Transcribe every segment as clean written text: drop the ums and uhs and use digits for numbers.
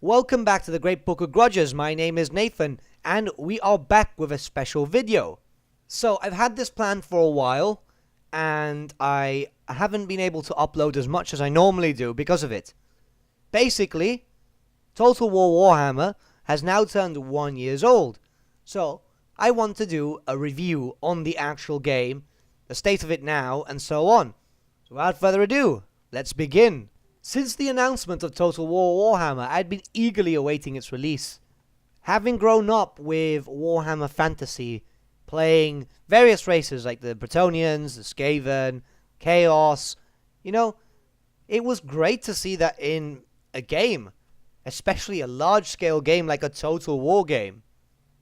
Welcome back to the Great Book of Grudges. My name is Nathan, and we are back with a special video. So, I've had this planned for a while, and I haven't been able to upload as much as I normally do because of it. Basically, Total War Warhammer has now turned 1 year old. So, I want to do a review on the actual game, the state of it now, and so on. So, without further ado, let's begin. Since the announcement of Total War Warhammer, I'd been eagerly awaiting its release. Having grown up with Warhammer Fantasy, playing various races like the Bretonnians, the Skaven, Chaos, it was great to see that in a game, especially a large-scale game like a Total War game.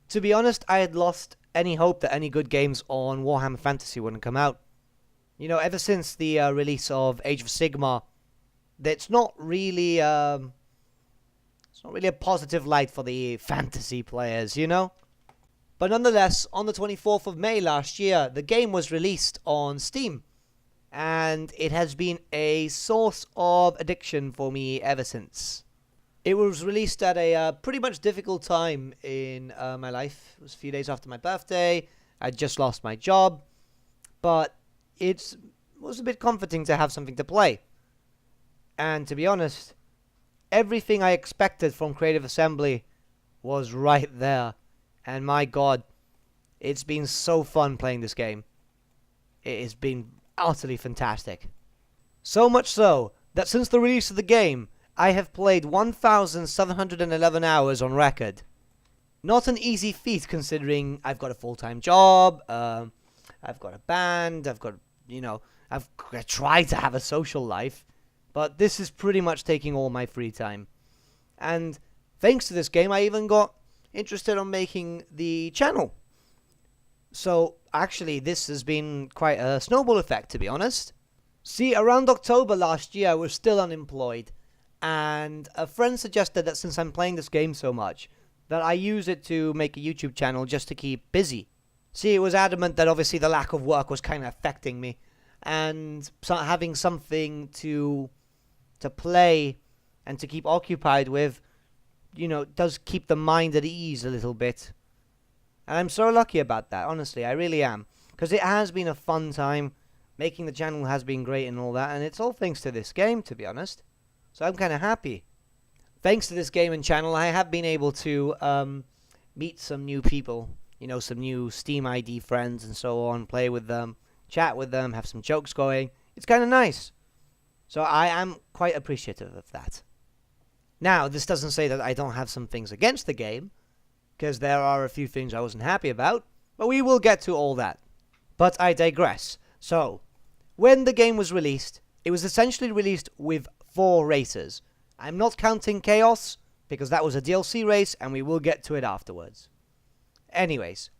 To be honest, I had lost any hope that any good games on Warhammer Fantasy wouldn't come out. Ever since the release of Age of Sigmar, it's not really a positive light for the fantasy players, But nonetheless, on the 24th of May last year, the game was released on Steam, and it has been a source of addiction for me ever since. It was released at a pretty much difficult time in my life. It was a few days after my birthday. I'd just lost my job, but it was a bit comforting to have something to play. And to be honest, everything I expected from Creative Assembly was right there. And my god, it's been so fun playing this game. It has been utterly fantastic. So much so, that since the release of the game, I have played 1,711 hours on record. Not an easy feat considering I've got a full-time job, I've got a band, I've tried to have a social life. But this is pretty much taking all my free time. And thanks to this game, I even got interested on making the channel. So, actually, this has been quite a snowball effect, to be honest. See, around October last year, I was still unemployed. And a friend suggested that since I'm playing this game so much, that I use it to make a YouTube channel just to keep busy. See, it was adamant that obviously the lack of work was kind of affecting me. And so having something to play and to keep occupied with, does keep the mind at ease a little bit. And I'm so lucky about that, honestly, I really am. Because it has been a fun time, making the channel has been great and all that, and it's all thanks to this game, to be honest. So I'm kind of happy. Thanks to this game and channel, I have been able to meet some new people, some new Steam ID friends and so on, play with them, chat with them, have some jokes going. It's kind of nice. So I am quite appreciative of that. Now, this doesn't say that I don't have some things against the game, because there are a few things I wasn't happy about, but we will get to all that. But I digress. So, when the game was released, it was essentially released with 4 races. I'm not counting Chaos, because that was a DLC race, and we will get to it afterwards. Anyways,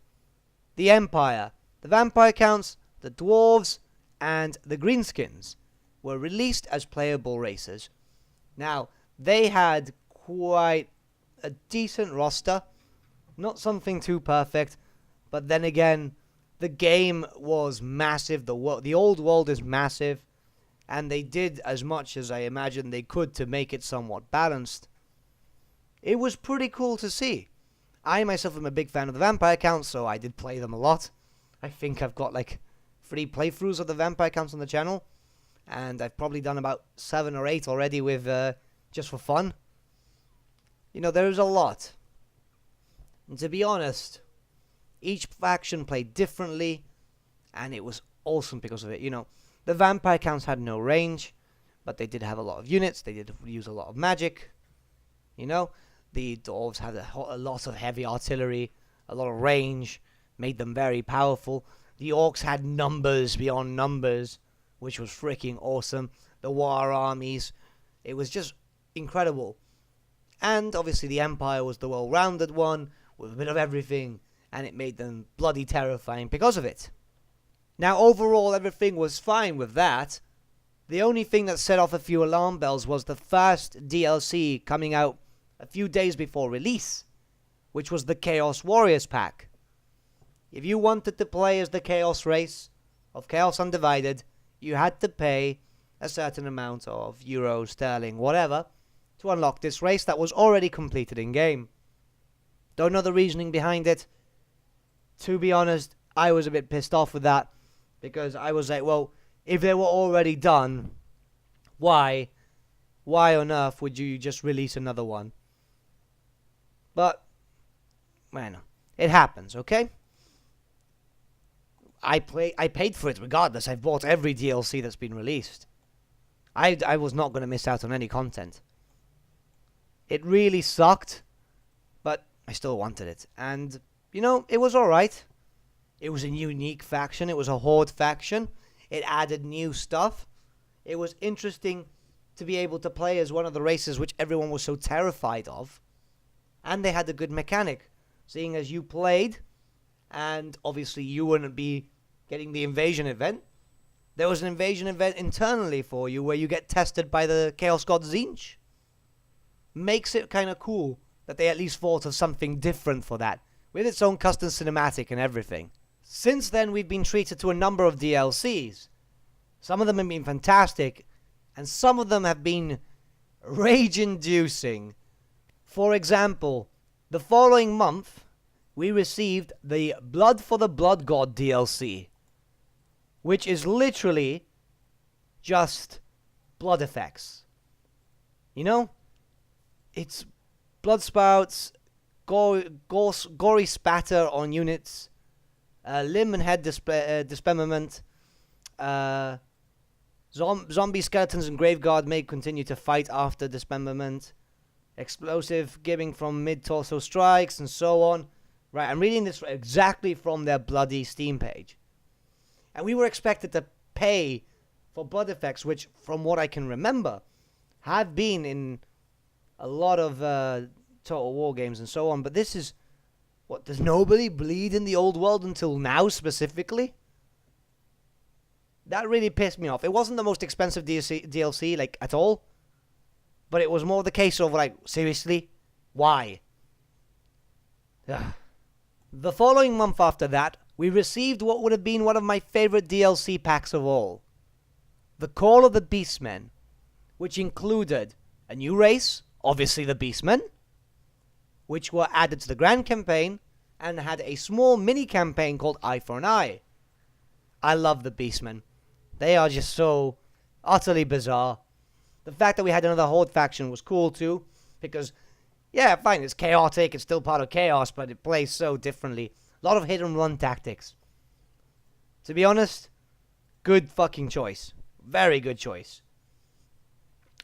the Empire, the Vampire Counts, the Dwarves, and the Greenskins were released as playable races. Now, they had quite a decent roster. Not something too perfect, but then again, the game was massive. The old world is massive, and they did as much as I imagined they could to make it somewhat balanced. It was pretty cool to see. I myself am a big fan of the Vampire Counts, so I did play them a lot. I think I've got like 3 playthroughs of the Vampire Counts on the channel. And I've probably done about 7 or 8 already with just for fun. There's a lot. And to be honest, each faction played differently, and it was awesome because of it. The Vampire Counts had no range, but they did have a lot of units. They did use a lot of magic. The Dwarves had a lot of heavy artillery, a lot of range, made them very powerful. The Orcs had numbers beyond numbers, which was freaking awesome. The war armies, it was just incredible. And obviously the Empire was the well-rounded one, with a bit of everything, and it made them bloody terrifying because of it. Now, overall, everything was fine with that. The only thing that set off a few alarm bells was the first DLC coming out a few days before release, which was the Chaos Warriors pack. If you wanted to play as the Chaos race of Chaos Undivided, you had to pay a certain amount of euros, sterling, whatever, to unlock this race that was already completed in-game. Don't know the reasoning behind it. To be honest, I was a bit pissed off with that, because I was like, well, if they were already done, why on earth would you just release another one? But, man, it happens, okay? I paid for it regardless. I've bought every DLC that's been released. I was not going to miss out on any content. It really sucked, but I still wanted it. And, you know, it was alright. It was a unique faction. It was a horde faction. It added new stuff. It was interesting to be able to play as one of the races which everyone was so terrified of. And they had a good mechanic, seeing as you played, and obviously you wouldn't be getting the invasion event. There was an invasion event internally for you where you get tested by the Chaos God Tzeentch. Makes it kind of cool that they at least thought of something different for that, with its own custom cinematic and everything. Since then, we've been treated to a number of DLCs. Some of them have been fantastic, and some of them have been rage-inducing. For example, the following month, we received the Blood for the Blood God DLC, which is literally just blood effects. You know? It's blood spouts, gory spatter on units, limb and head dismemberment, zombie skeletons and graveguard may continue to fight after dismemberment, explosive giving from mid-torso strikes, and so on. Right, I'm reading this exactly from their bloody Steam page. And we were expected to pay for blood effects, which, from what I can remember, have been in a lot of Total War games and so on. But this is, what, does nobody bleed in the old world until now, specifically? That really pissed me off. It wasn't the most expensive DLC, like, at all. But it was more the case of, like, seriously? Why? Ugh. The following month after that, we received what would have been one of my favorite DLC packs of all. The Call of the Beastmen, which included a new race, obviously the Beastmen, which were added to the Grand Campaign, and had a small mini-campaign called Eye for an Eye. I love the Beastmen. They are just so utterly bizarre. The fact that we had another Horde faction was cool too, because, yeah, fine, it's chaotic, it's still part of Chaos, but it plays so differently. A lot of hit and run tactics. To be honest, good fucking choice. Very good choice.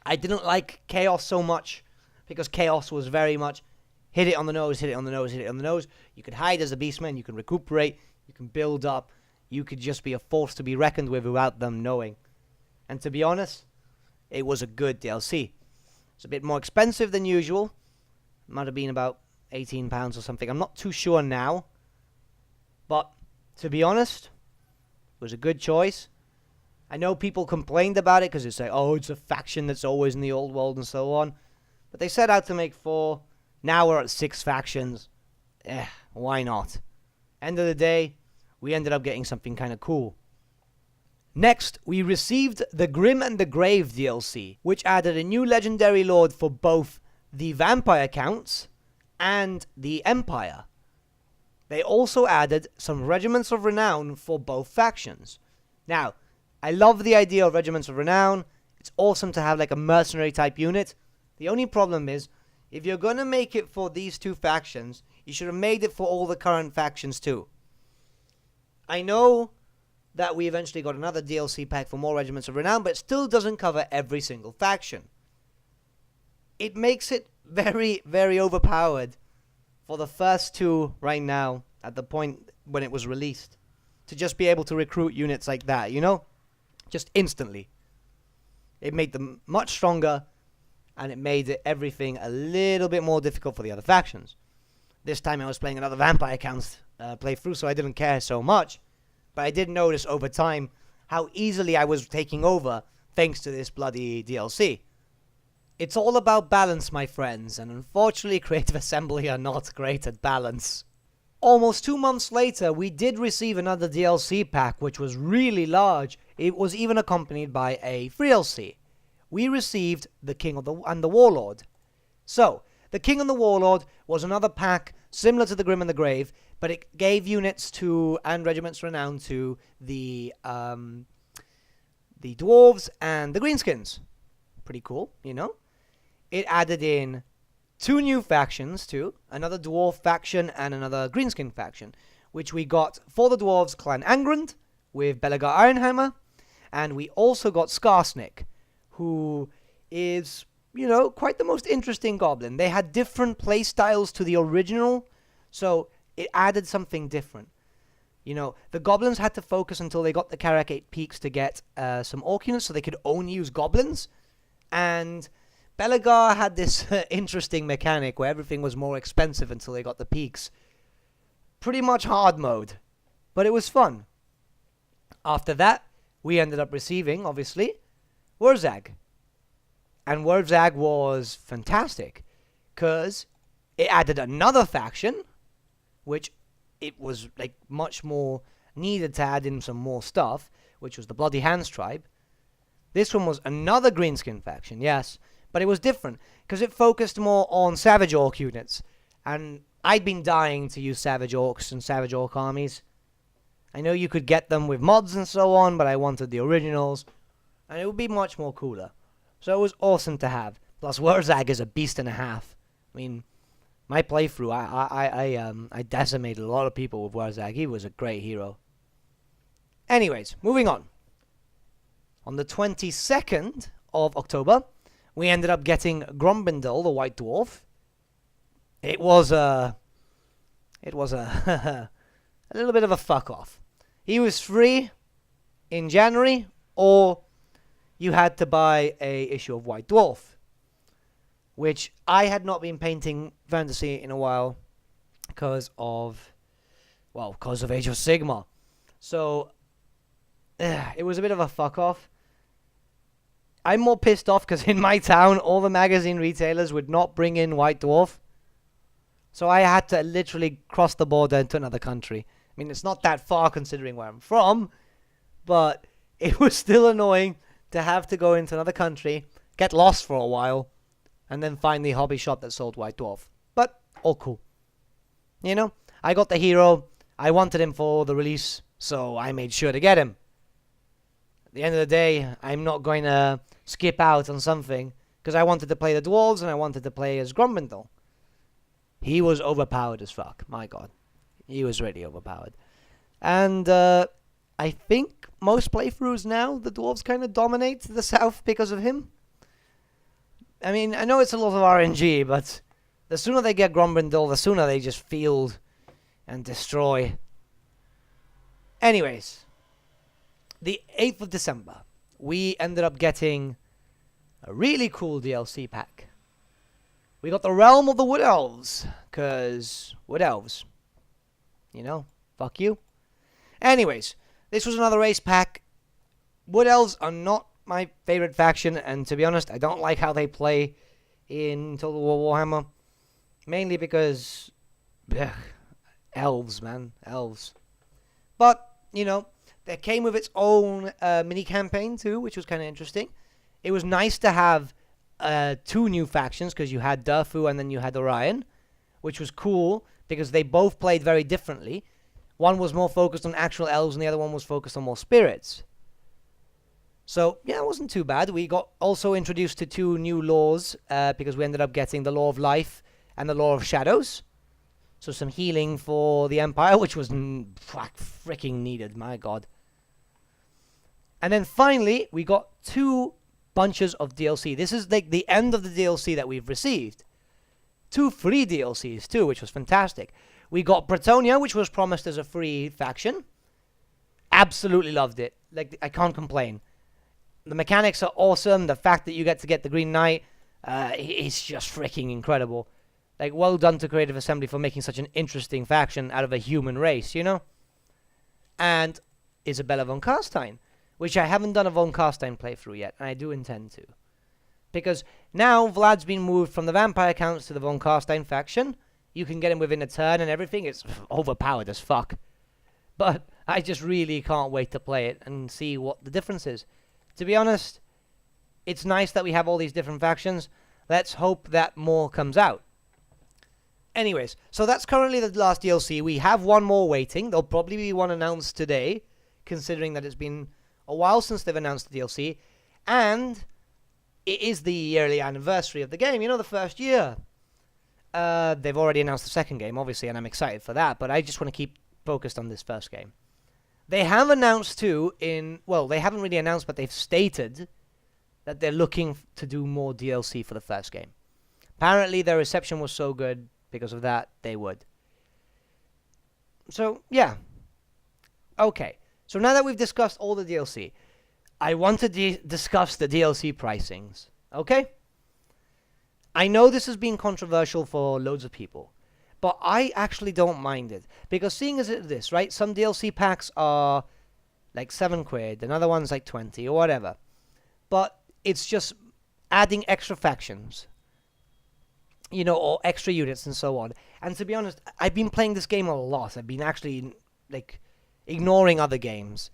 I didn't like Chaos so much, because Chaos was very much hit it on the nose, hit it on the nose, hit it on the nose. You could hide as a Beastman, you can recuperate, you can build up, you could just be a force to be reckoned with without them knowing. And to be honest, it was a good DLC. It's a bit more expensive than usual. It might have been about £18 or something. I'm not too sure now. But, to be honest, it was a good choice. I know people complained about it because it's like, oh, it's a faction that's always in the old world and so on. But they set out to make 4. Now we're at 6 factions. Why not? End of the day, we ended up getting something kind of cool. Next, we received the Grim and the Grave DLC, which added a new legendary lord for both the Vampire counts and the Empire. They also added some Regiments of Renown for both factions. Now, I love the idea of Regiments of Renown. It's awesome to have like a mercenary type unit. The only problem is, if you're going to make it for these 2 factions, you should have made it for all the current factions too. I know that we eventually got another DLC pack for more Regiments of Renown, but it still doesn't cover every single faction. It makes it very, very overpowered for the first 2 right now, at the point when it was released, to just be able to recruit units like that, you know? Just instantly. It made them much stronger, and it made everything a little bit more difficult for the other factions. This time I was playing another Vampire Counts playthrough, so I didn't care so much. But I did notice over time how easily I was taking over thanks to this bloody DLC. It's all about balance, my friends, and unfortunately Creative Assembly are not great at balance. Almost 2 months later, we did receive another DLC pack, which was really large. It was even accompanied by a free DLC, we received the King and the Warlord. So, the King and the Warlord was another pack similar to the Grim and the Grave, but it gave units to and regiments renowned to the dwarves and the greenskins. Pretty cool, you know. It added in 2 new factions too, another dwarf faction and another greenskin faction, which we got for the dwarves Clan Angrand with Belagar Ironhammer, and we also got Skarsnik, who is, you know, quite the most interesting goblin. They had different play styles to the original, so it added something different. You know, the goblins had to focus until they got the Karak 8 Peaks to get some orc units, so they could only use goblins. And Belagar had this interesting mechanic where everything was more expensive until they got the peaks. Pretty much hard mode, but it was fun. After that, we ended up receiving, obviously, Wurzag. And Wurzag was fantastic, because it added another faction, which it was like much more needed to add in some more stuff, which was the Bloody Hands tribe. This one was another greenskin faction, yes, but it was different because it focused more on Savage Orc units, and I'd been dying to use Savage Orcs and Savage Orc armies. I know you could get them with mods and so on, but I wanted the originals, and it would be much more cooler. So it was awesome to have. Plus, Wurzag is a beast and a half. I mean, my playthrough, I decimated a lot of people with Wurzag. He was a great hero. Anyways, moving on. On the 22nd of October, we ended up getting Grombindel, the White Dwarf. It was a a little bit of a fuck off. He was free in January, or you had to buy a issue of White Dwarf, which I had not been painting fantasy in a while because of Age of Sigmar. So it was a bit of a fuck off. I'm more pissed off because in my town, all the magazine retailers would not bring in White Dwarf. So I had to literally cross the border into another country. I mean, it's not that far considering where I'm from, but it was still annoying to have to go into another country, get lost for a while, and then find the hobby shop that sold White Dwarf. But all cool. You know, I got the hero. I wanted him for the release, so I made sure to get him. At the end of the day, I'm not going to skip out on something because I wanted to play the dwarves and I wanted to play as Grombindel. He was overpowered as fuck. My god. He was really overpowered. And I think most playthroughs now, the dwarves kind of dominate the south because of him. I mean, I know it's a lot of RNG, but the sooner they get Grombindel, the sooner they just field and destroy. Anyways, the 8th of December, we ended up getting a really cool DLC pack. We got the Realm of the Wood Elves, because Wood Elves. You know, fuck you. Anyways, this was another race pack. Wood Elves are not my favorite faction, and to be honest, I don't like how they play in Total War Warhammer. Mainly because, elves, man, elves. But, you know, that came with its own mini-campaign, too, which was kind of interesting. It was nice to have 2 new factions, because you had Durfu and then you had Orion, which was cool, because they both played very differently. One was more focused on actual elves, and the other one was focused on more spirits. So, yeah, it wasn't too bad. We got also introduced to 2 new laws, because we ended up getting the Law of Life and the Law of Shadows. So some healing for the Empire, which was freaking needed, my god. And then finally, we got 2 bunches of DLC. This is like the end of the DLC that we've received. 2 free DLCs too, which was fantastic. We got Bretonia, which was promised as a free faction. Absolutely loved it. Like, I can't complain. The mechanics are awesome. The fact that you get to get the Green Knight is just freaking incredible. Like, well done to Creative Assembly for making such an interesting faction out of a human race, you know? And Isabella von Carstein, which I haven't done a von Carstein playthrough yet, and I do intend to. Because now Vlad's been moved from the vampire counts to the von Carstein faction. You can get him within a turn and everything. It's overpowered as fuck. But I just really can't wait to play it and see what the difference is. To be honest, it's nice that we have all these different factions. Let's hope that more comes out. Anyways, so that's currently the last DLC. We have one more waiting. There'll probably be one announced today, considering that it's been a while since they've announced the DLC. And it is the yearly anniversary of the game. You know, the first year. They've already announced the second game, obviously, and I'm excited for that. But I just want to keep focused on this first game. They have announced, too, well, they haven't really announced, but they've stated that they're looking to do more DLC for the first game. Apparently, their reception was so good. Because of that, they would. So, yeah. Okay. So now that we've discussed all the DLC, I want to discuss the DLC pricings. Okay? I know this has been controversial for loads of people. But I actually don't mind it. Because seeing as it is this, right? Some DLC packs are like £7, another one's like 20 or whatever. But it's just adding extra factions. You know, or extra units and so on. And to be honest, I've been playing this game a lot. I've been actually, like, ignoring other games.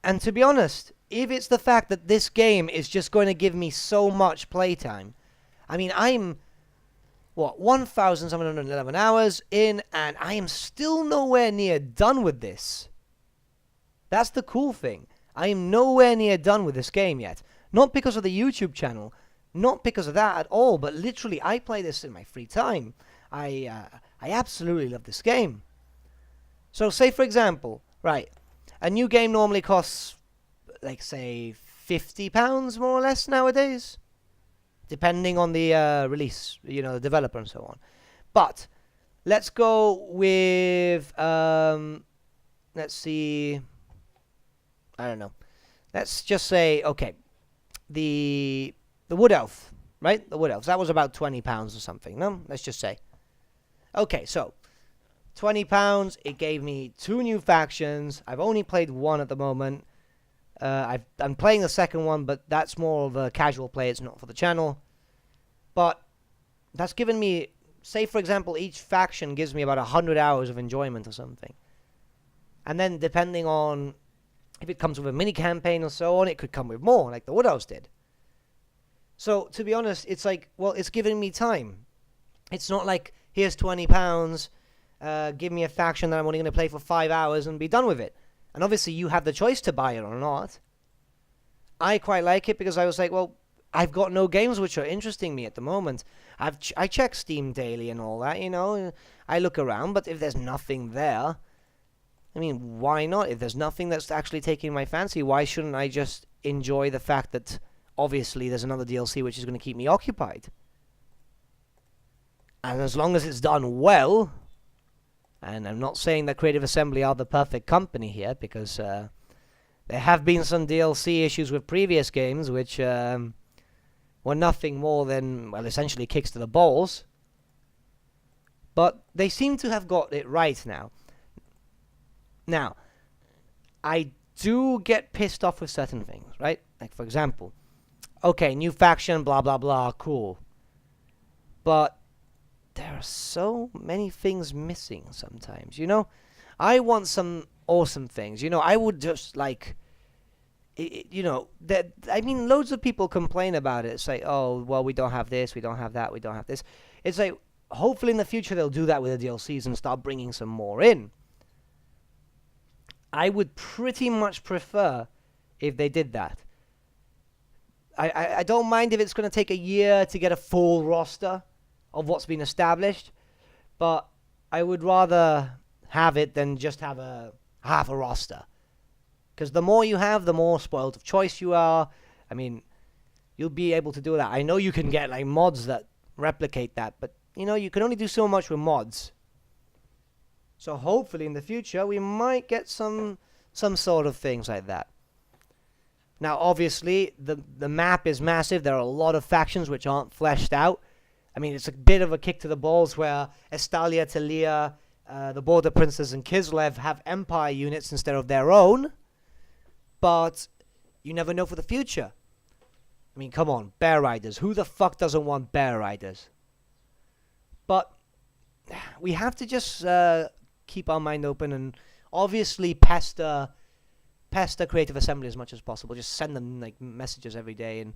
And to be honest, if it's the fact that this game is just going to give me so much playtime. I mean, I'm, 1,711 hours in, and I am still nowhere near done with this. That's the cool thing. I am nowhere near done with this game yet. Not because of the YouTube channel. Not because of that at all, but literally, I play this in my free time. I absolutely love this game. So, say for example, right, a new game normally costs, like, say, £50 more or less nowadays, depending on the release, you know, the developer and so on. But let's go with, let's see, I don't know. Let's just say, okay, the Wood Elf, right? The Wood Elves. That was about £20 or something, no? Let's just say. Okay, so £20. It gave me 2 new factions. I've only played one at the moment. I'm playing the second one, but that's more of a casual play. It's not for the channel. But that's given me, say, for example, each faction gives me about 100 hours of enjoyment or something. And then depending on if it comes with a mini campaign or so on, it could come with more, like the Wood Elves did. So, to be honest, it's like, well, it's giving me time. It's not like, here's £20, give me a faction that I'm only going to play for 5 hours and be done with it. And obviously, you have the choice to buy it or not. I quite like it because I was like, well, I've got no games which are interesting me at the moment. I check Steam daily and all that, you know. I look around, but if there's nothing there, I mean, why not? If there's nothing that's actually taking my fancy, why shouldn't I just enjoy the fact that obviously there's another DLC which is going to keep me occupied? And as long as it's done well, and I'm not saying that Creative Assembly are the perfect company here, because there have been some DLC issues with previous games which were nothing more than, well, essentially kicks to the balls. But they seem to have got it right now. Now, I do get pissed off with certain things, right? Like, for example, okay, new faction, blah, blah, blah, cool. But there are so many things missing sometimes, you know? I want some awesome things, you know? I would just, like, you know, I mean, loads of people complain about it. It's like, oh, well, we don't have this, we don't have that, we don't have this. It's like, hopefully in the future they'll do that with the DLCs and start bringing some more in. I would pretty much prefer if they did that. I don't mind if it's going to take a year to get a full roster of what's been established, but I would rather have it than just have half a roster. Because the more you have, the more spoiled of choice you are. I mean, you'll be able to do that. I know you can get like mods that replicate that, but you know, you can only do so much with mods. So hopefully in the future we might get some sort of things like that. Now obviously the map is massive. There are a lot of factions which aren't fleshed out. I mean, it's a bit of a kick to the balls where Estalia, Talia, the Border Princes and Kislev have Empire units instead of their own. But you never know for the future. I mean, come on, Bear Riders. Who the fuck doesn't want Bear Riders? But we have to just keep our mind open and obviously pester Creative Assembly as much as possible. Just send them like messages every day and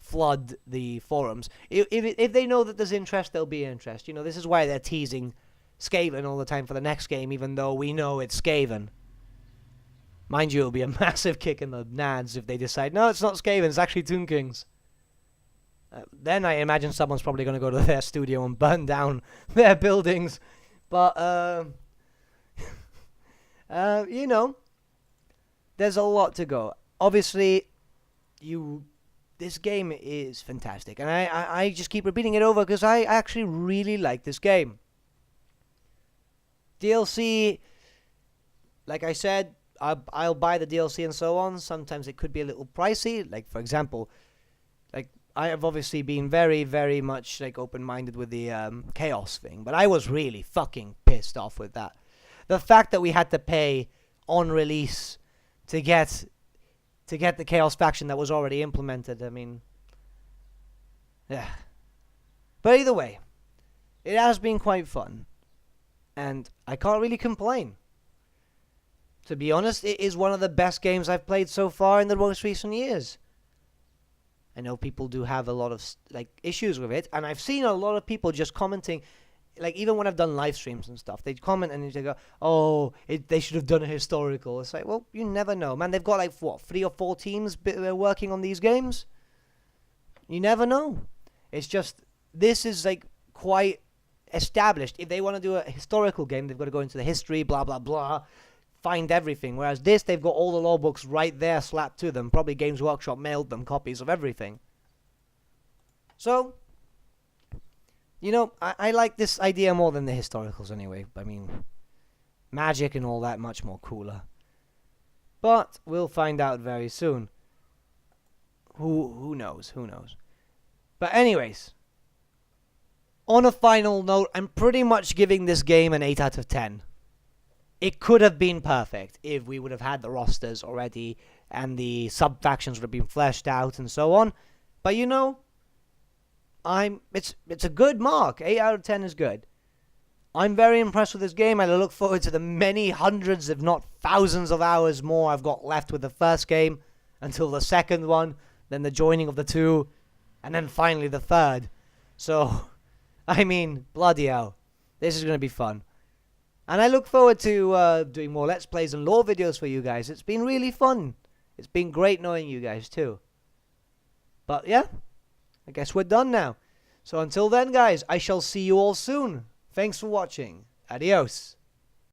flood the forums. If they know that there's interest, there'll be interest. You know, this is why they're teasing Skaven all the time for the next game, even though we know it's Skaven. Mind you, it'll be a massive kick in the nads if they decide, no, it's not Skaven, it's actually Tomb Kings. Then I imagine someone's probably going to go to their studio and burn down their buildings. But, you know, there's a lot to go. Obviously, this game is fantastic. And I just keep repeating it over because I actually really like this game. DLC, like I said, I'll buy the DLC and so on. Sometimes it could be a little pricey. Like, for example, like, I have obviously been very, very much like open-minded with the Chaos thing, but I was really fucking pissed off with that. The fact that we had to pay on release to get the Chaos faction that was already implemented, I mean, yeah. But either way, it has been quite fun, and I can't really complain. To be honest, it is one of the best games I've played so far in the most recent years. I know people do have a lot of like issues with it, and I've seen a lot of people just commenting, like even when I've done live streams and stuff, they'd comment and they go, "Oh, they should have done a historical." It's like, well, you never know, man. They've got like what 3 or 4 teams working on these games. You never know. It's just this is like quite established. If they want to do a historical game, they've got to go into the history, blah blah blah. Find everything, whereas this, they've got all the law books right there slapped to them. Probably Games Workshop mailed them copies of everything. So, you know, I like this idea more than the historicals anyway. I mean, magic and all that, much more cooler. But we'll find out very soon. Who knows? Who knows? But anyways, on a final note, I'm pretty much giving this game an 8 out of 10. It could have been perfect if we would have had the rosters already and the sub-factions would have been fleshed out and so on. But you know, it's a good mark. 8 out of 10 is good. I'm very impressed with this game, and I look forward to the many hundreds, if not thousands of hours more I've got left with the first game until the second one, then the joining of the 2, and then finally the third. So, I mean, bloody hell. This is going to be fun. And I look forward to doing more Let's Plays and lore videos for you guys. It's been really fun. It's been great knowing you guys too. But yeah, I guess we're done now. So until then, guys, I shall see you all soon. Thanks for watching. Adios.